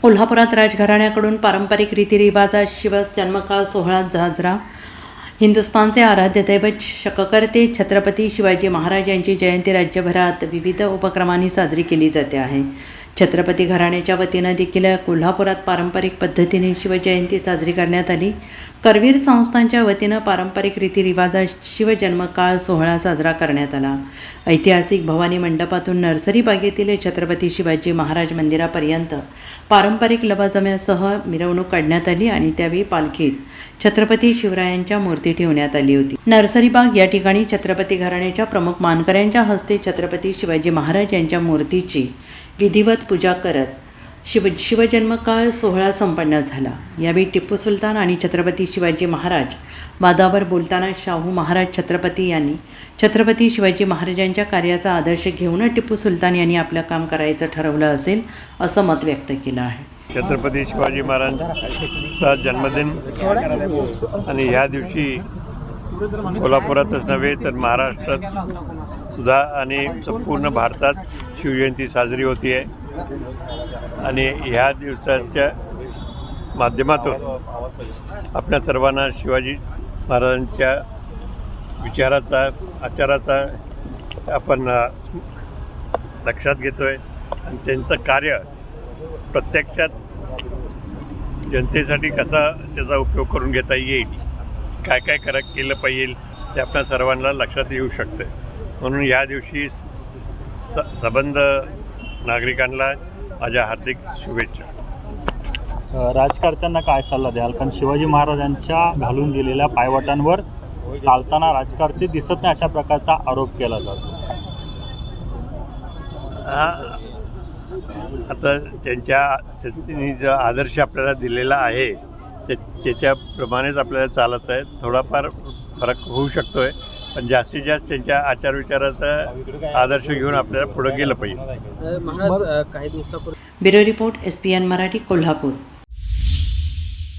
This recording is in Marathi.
कोल्हापुरात राजघराण्याकडून पारंपरिक रीतिरिवाजात शिवजन्मकाळ सोहळा साजरा. हिंदुस्थानचे आराध्य दैवत शककर्ते छत्रपती शिवाजी महाराज यांची जयंती राज्यभरात विविध उपक्रमांनी साजरी केली जाते आहे. छत्रपती घराण्याच्या वतीनं देखील कोल्हापुरात पारंपरिक पद्धतीने शिवजयंती साजरी करण्यात आली. करवीर संस्थांच्या वतीनं पारंपरिक रीतिरिवाजात शिवजन्मकाळ सोहळा साजरा करण्यात आला. ऐतिहासिक भवानी मंडपातून नर्सरी बागेतील छत्रपती शिवाजी महाराज मंदिरापर्यंत पारंपरिक लवाजम्यासह मिरवणूक काढण्यात आली आणि त्यावेळी पालखीत छत्रपती शिवरायांच्या मूर्ती ठेवण्यात आली होती. नर्सरी बाग या ठिकाणी छत्रपती घराण्याच्या प्रमुख मानकऱ्यांच्या हस्ते छत्रपती शिवाजी महाराज यांच्या मूर्तीची विधिवत पूजा करत शिवजन्मकाळ सोहळा संपन्न झाला. यावेळी टिपू सुलतान आणि छत्रपती शिवाजी महाराज वादावर बोलताना शाहू महाराज छत्रपती यांनी छत्रपती शिवाजी महाराजांच्या कार्याचा आदर्श घेऊन टिपू सुलतान यांनी आपलं काम करायचं ठरवलं असेल असं मत व्यक्त केलं आहे. छत्रपती शिवाजी महाराजांचा जन्मदिन आणि ह्या दिवशी कोल्हापुरातच नव्हे तर महाराष्ट्रात सुद्धा आणि संपूर्ण भारतात शिवजयंती साजरी होती आहे. आणि ह्या दिवसाच्या माध्यमातून आपल्या सर्वांना शिवाजी महाराजांच्या विचाराचा आचाराचा आपण लक्षात घेतो आहे आणि त्यांचं कार्य प्रत्यक्षात जनतेसाठी कसा त्याचा उपयोग करून घेता येईल, काय काय केलं पाहिजे ते आपल्या सर्वांना लक्षात येऊ शकतं. म्हणून या दिवशी सबंध नागरिकांना माझ्या हार्दिक शुभेच्छा. राजकारत्यांना काय सल्ला द्याल? कारण शिवाजी महाराजांच्या घालून दिलेल्या पायवाटांवर चालताना राजकारते दिसत नाही अशा प्रकारचा आरोप केला जातो. आता त्यांनी जो आदर्श आपल्याला दिलेला आहे त्याच्याप्रमाणेच आपल्याला चालत आहे. थोडाफार फरक होऊ शकतो आहे, पण जास्तीत जास्त त्यांच्या आचारविचाराचा आदर्श घेऊन आपल्याला पुढे गेलं पाहिजे. Bureau report SPN Marathi Kolhapur.